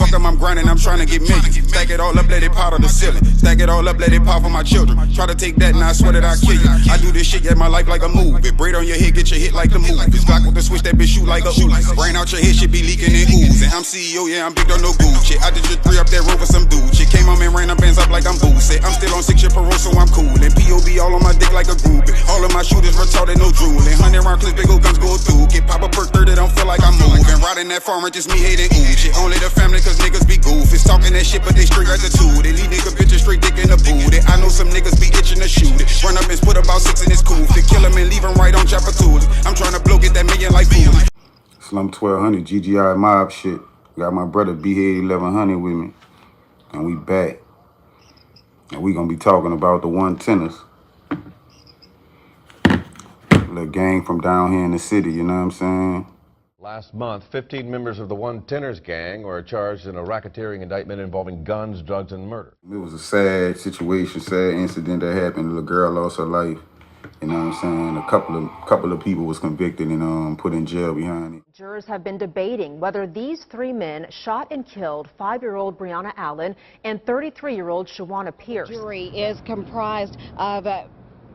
Fuck 'em, I'm grinding, I'm trying to get millions. Stack it all up, let it powder the ceiling. Stack it all up, let it pop for my children. Try to take that and I swear that I kill you. I do this shit, get my life like a movie. Braid on your head, get your hit like the movies. Glock with the switch, that bitch shoot like a Uzi. Brain out your head, shit be leaking and oozing. I'm CEO, yeah, I'm big on no Gucci. I did just 3 up that road for some dude shit. Came on and ran up bands up like I'm Boosie. I'm still on 6 year parole, so I'm cool. And POB all on my dick like a groupie. All of my shooters retarded, no drooling. 100 round clips, big old guns go through. Get pop a perk 30, don't feel like I'm moving. Riding that farmer, just me hating ooh shit. Only the family, cause niggas be goofies. Talking that shit, but they straight attitude. And these nigga bitches straight dick in the booty. I know some niggas be itching to shoot it. Run up and put about 6 in his coupe. To kill him and leave him right on chapter 2. I'm trying to blow, get that million like food. Slum 1200, GGI mob shit. Got my brother B-Head 1100 with me. And we back. And we gonna be talking about the 110ers. Little gang from down here in the city, you know what I'm saying? Last month, 15 members of the 110ers gang were charged in a racketeering indictment involving guns, drugs, and murder. It was a sad situation, sad incident that happened. The little girl lost her life. You know what I'm saying? A couple of people was convicted and put in jail behind it. Jurors have been debating whether these 3 men shot and killed 5-year-old Breonna Allen and 33-year-old Shawana Pierce. The jury is comprised of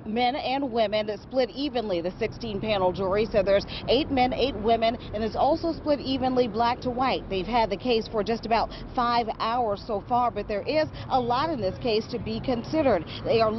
men and women, split evenly, the 16-panel jury. So there's 8 men, 8 women, and it's also split evenly black to white. They've had the case for just about 5 hours so far, but there is a lot in this case to be considered. They're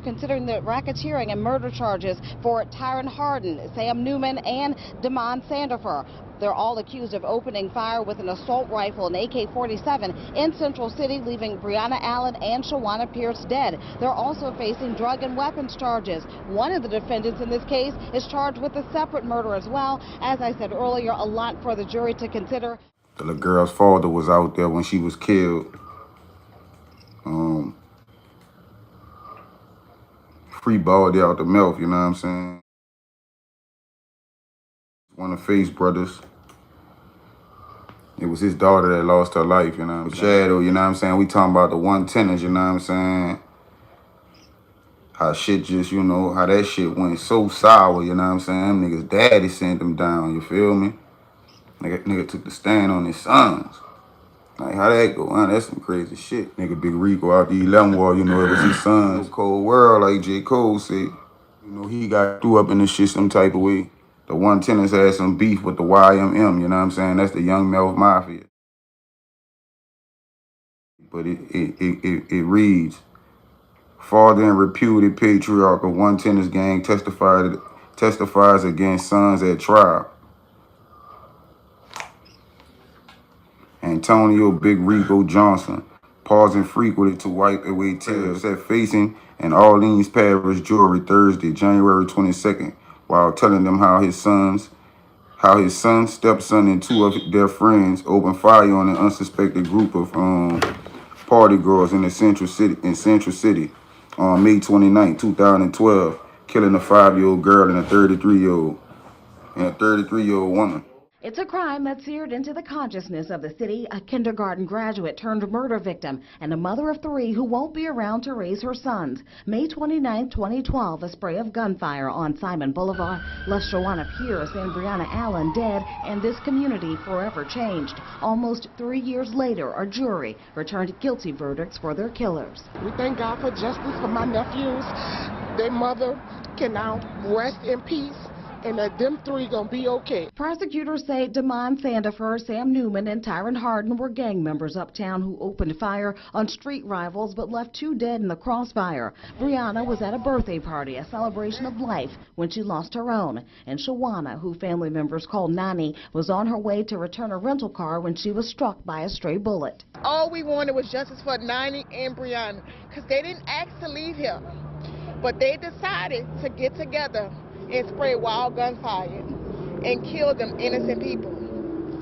considering the racketeering and murder charges for Tyron Harden, Sam Newman, and Damon Sandifer. They're all accused of opening fire with an assault rifle and AK-47 in Central City, leaving Breonna Allen and Shawana Pierce dead. They're also facing drug and weapons charges. One of the defendants in this case is charged with a separate murder as well. As I said earlier, a lot for the jury to consider. The little girl's father was out there when she was killed. Free balled out the mouth, you know what I'm saying? One of Faith's brothers. It was his daughter that lost her life, you know what I'm saying? Shadow, you know what I'm saying? We talking about the 110ers, you know what I'm saying? How shit just, you know, how that shit went so sour, you know what I'm saying? Them niggas' daddy sent them down, you feel me? Nigga took the stand on his sons. Like, how that go? Man, that's some crazy shit. Nigga Big Rico out the 11 wall, you know, it was his sons. Cold world, like J. Cole said. You know, he got threw up in this shit some type of way. The 110ers had some beef with the YMM, you know what I'm saying? That's the Young Mouth Mafia. But it reads, father and reputed patriarch of 110ers gang testifies against sons at trial. Antonio Big Rico Johnson, pausing frequently to wipe away tears, at facing an Orleans Parish jury Thursday, January 22nd, while telling them how his son, stepson, and 2 of their friends opened fire on an unsuspected group of party girls in Central City on May 29, 2012, killing a 5-year-old girl and a 33-year-old woman. It's a crime that seared into the consciousness of the city, a kindergarten graduate turned murder victim, and a mother of 3 who won't be around to raise her sons. May 29, 2012, a spray of gunfire on Simon Boulevard left Shawana Pierce and Breonna Allen dead, and this community forever changed. Almost 3 years later, a jury returned guilty verdicts for their killers. We thank God for justice for my nephews. Their mother can now rest in peace, and that them 3 gonna be okay. Prosecutors say Damon Sandifer, Sam Newman, and Tyron Harden were gang members uptown who opened fire on street rivals but left 2 dead in the crossfire. Breonna was at a birthday party, a celebration of life, when she lost her own. And Shawana, who family members call Nani, was on her way to return a rental car when she was struck by a stray bullet. All we wanted was justice for Nani and Breonna, because they didn't ask to leave here, but they decided to get together and spray wild gunfire and kill them innocent people.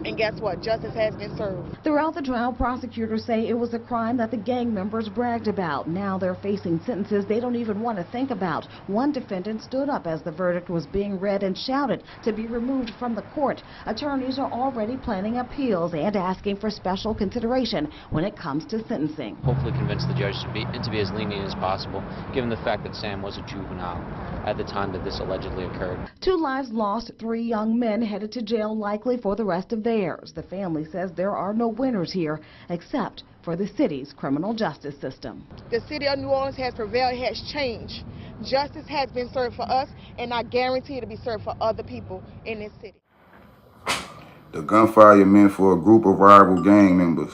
And guess what? Justice has been served. Throughout the trial, prosecutors say it was a crime that the gang members bragged about. Now they're facing sentences they don't even want to think about. One defendant stood up as the verdict was being read and shouted to be removed from the court. Attorneys are already planning appeals and asking for special consideration when it comes to sentencing. Hopefully convince the judge to be as lenient as possible, given the fact that Sam was a juvenile at the time that this allegedly occurred. 2 lives lost, 3 young men headed to jail likely for the rest of their theirs. The family says there are no winners here except for the city's criminal justice system. The city of New Orleans has prevailed, has changed. Justice has been served for us, and I guarantee it to be served for other people in this city. The gunfire meant for a group of rival gang members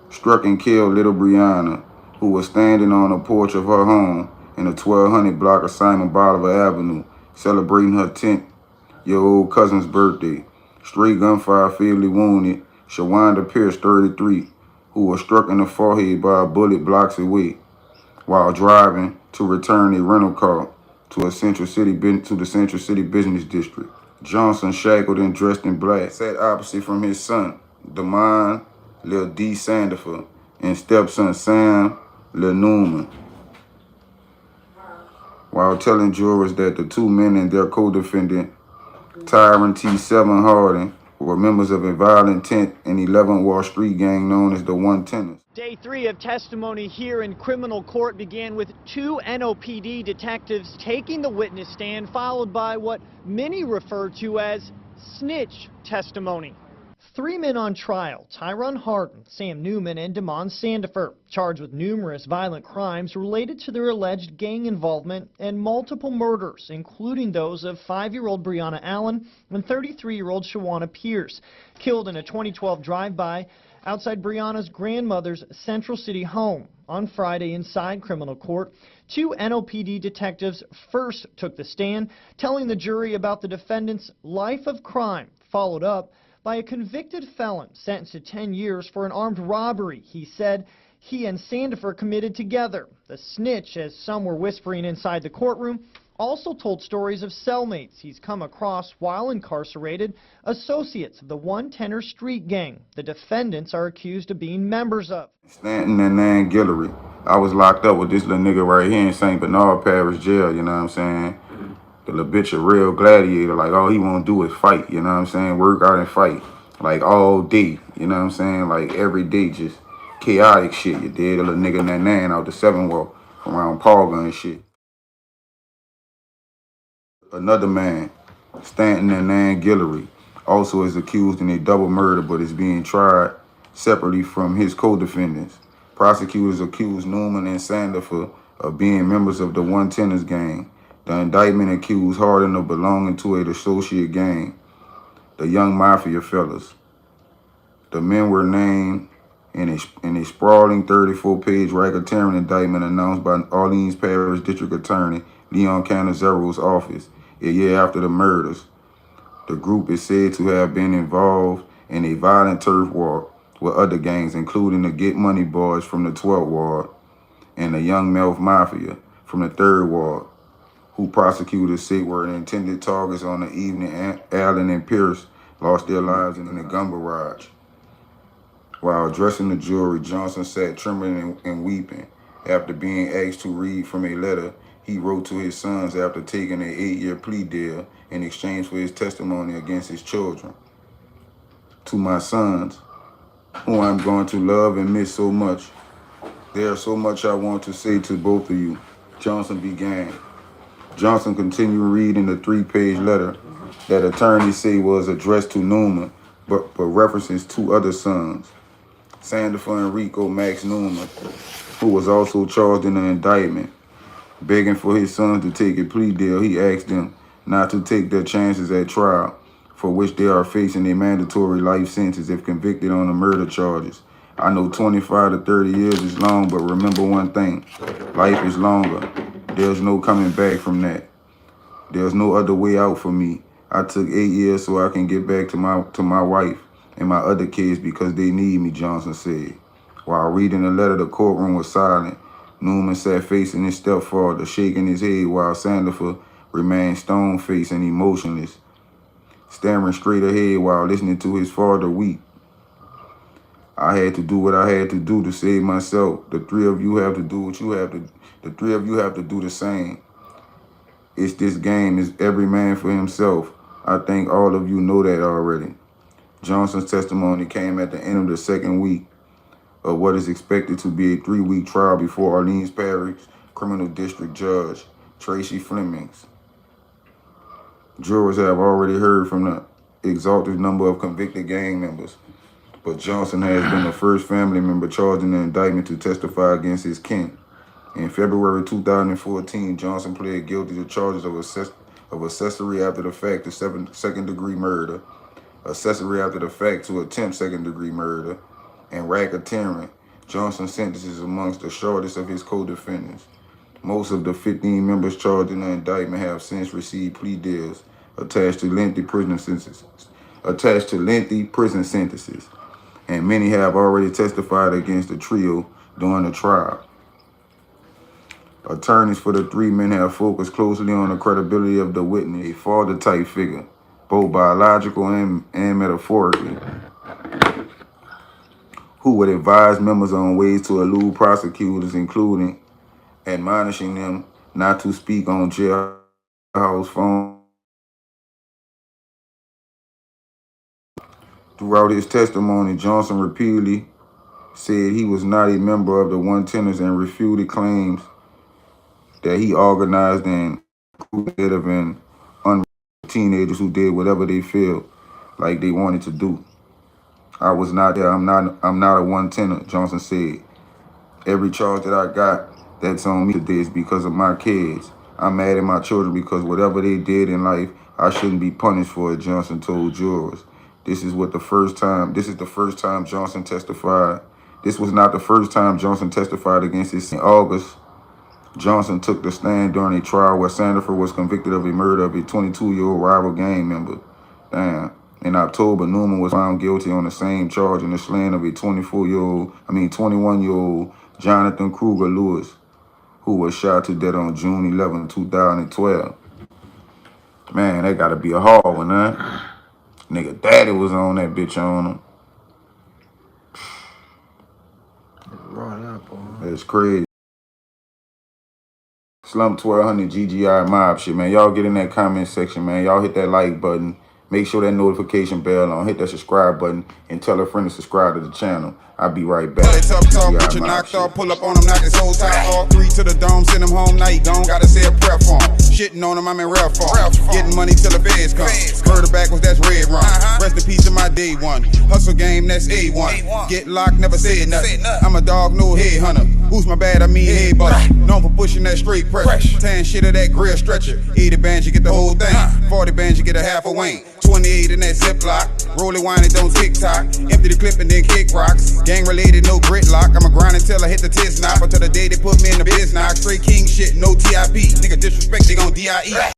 struck and killed little Brianna, who was standing on the porch of her home in the 1200 block of Simon Bolivar Avenue, celebrating her 10-year-old cousin's birthday. Straight gunfire fatally wounded Shawanda Pierce, 33, who was struck in the forehead by a bullet blocks away while driving to return a rental car to the Central City Business District. Johnson, shackled and dressed in black, sat opposite from his son, Damon Lil D. Sandifer, and stepson Sam Lil Newman, while telling jurors that the two men and their co-defendant, Tyron T. Seven Harding, were members of a violent 10th and 11th Wall Street gang known as the One Tenors. Day 3 of testimony here in criminal court began with 2 NOPD detectives taking the witness stand, followed by what many refer to as snitch testimony. 3 men on trial: Tyron Hardin, Sam Newman, and Damon Sandifer, charged with numerous violent crimes related to their alleged gang involvement and multiple murders, including those of 5-year-old Brianna Allen and 33-year-old Shawana Pierce, killed in a 2012 drive-by outside Brianna's grandmother's Central City home. On Friday inside criminal court, 2 NOPD detectives first took the stand, telling the jury about the defendant's life of crime, followed up by a convicted felon sentenced to 10 years for an armed robbery he said he and Sandifer committed together. The snitch, as some were whispering inside the courtroom, also told stories of cellmates he's come across while incarcerated, associates of the One Tenor Street gang the defendants are accused of being members of. Stanton and Nan Guillory. I was locked up with this little nigga right here in St. Bernard Parish Jail, you know what I'm saying? The little bitch a real gladiator, like all he want to do is fight, you know what I'm saying? Work out and fight, like all day, you know what I'm saying? Like every day, just chaotic shit, you did. A little nigga Nan out the 7 Walk around Paul and shit. Another man, Stanton and Nan Guillory, also is accused in a double murder but is being tried separately from his co-defendants. Prosecutors accused Newman and Sandifer of being members of the One Tenors gang. The indictment accused Hardin of belonging to an associate gang, the Young Mafia Fellas. The men were named in a sprawling 34-page racketeering indictment announced by Orleans Parish District Attorney Leon Canizaro's office a year after the murders. The group is said to have been involved in a violent turf war with other gangs, including the Get Money Boys from the 12th Ward and the Young Melf Mafia from the 3rd Ward, who prosecutors say were intended targets on the evening Allen and Pierce lost their lives in the gun barrage. While addressing the jury, Johnson sat trembling and weeping after being asked to read from a letter he wrote to his sons after taking an 8-year plea deal in exchange for his testimony against his children. To my sons, whom I'm going to love and miss so much, there's so much I want to say to both of you, Johnson began. Johnson continued reading the 3-page letter that attorneys say was addressed to Newman, but references 2 other sons, Sandifer and Rico Max Newman, who was also charged in the indictment. Begging for his sons to take a plea deal, he asked them not to take their chances at trial, for which they are facing a mandatory life sentence if convicted on the murder charges. I know 25 to 30 years is long, but remember one thing, life is longer. There's no coming back from that. There's no other way out for me. I took 8 years so I can get back to my wife and my other kids because they need me, Johnson said. While reading the letter, the courtroom was silent. Newman sat facing his stepfather, shaking his head, while Sandifer remained stone-faced and emotionless, staring straight ahead while listening to his father weep. I had to do what I had to do to save myself. The 3 of you have to do what you have to. The 3 of you have to do the same. It's this game. It's every man for himself. I think all of you know that already. Johnson's testimony came at the end of the 2nd week of what is expected to be a 3-week trial before Orleans Parish Criminal District Judge Tracy Flemings. Jurors have already heard from the exalted number of convicted gang members, but Johnson has been the first family member charged in the indictment to testify against his kin. In February 2014, Johnson pled guilty to charges of accessory after the fact to second-degree murder, accessory after the fact to attempt second-degree murder, and racketeering. Johnson's sentence is amongst the shortest of his co-defendants. Most of the 15 members charged in the indictment have since received plea deals attached to lengthy prison sentences, and many have already testified against the trio during the trial. Attorneys for the three men have focused closely on the credibility of the witness, a father-type figure, both biological and metaphorically, who would advise members on ways to elude prosecutors, including admonishing them not to speak on jailhouse phone. Throughout his testimony, Johnson repeatedly said he was not a member of the 110ers and refuted claims that he organized and recruited of teenagers who did whatever they feel like they wanted to do. I was not there. I'm not a 110er, Johnson said. Every charge that I got that's on me today is because of my kids. I'm mad at my children because whatever they did in life, I shouldn't be punished for it, Johnson told jurors. This is the first time Johnson testified. This was not the first time Johnson testified against his in August. Johnson took the stand during a trial where Sandiford was convicted of a murder of a 22-year-old rival gang member. Damn. In October, Newman was found guilty on the same charge in the slaying of a 21-year-old Jonathan Kruger Lewis, who was shot to death on June 11, 2012. Man, that gotta be a hard one, huh? Nigga, daddy was on that bitch on him. That's crazy. Slump 1200 GGI mob shit, man. Y'all get in that comment section, man. Y'all hit that like button. Make sure that notification bell on. Hit that subscribe button and tell a friend to subscribe to the channel. I'll be right back. Tough talk, get you knocked off. Pull up on him, knock his whole top off. 3 to the dome, send him home. Now he gone, gotta say a prayer for him. Shitting on him, I'm in rare form. Getting money till the feds come. Murder backwards, that's red rum. Rest in peace to my day one. Hustle game, that's A1. Get locked, never said nothing. I'm a dog, no head hunter. Who's my bad? I mean head buster. Known for pushing that straight pressure. 10 shit of that grill stretcher. 80 bands, you get the whole thing. 40 bands, you get a half a wing. 28 in that Ziploc. Roll it, wine it, don't TikTok. Empty the clip and then kick rocks. Gang related, no gridlock. I'ma grind until I hit the tits knock. Until the day they put me in the biz knock. Straight king shit, no TIP. Nigga disrespect, they gon' DIE.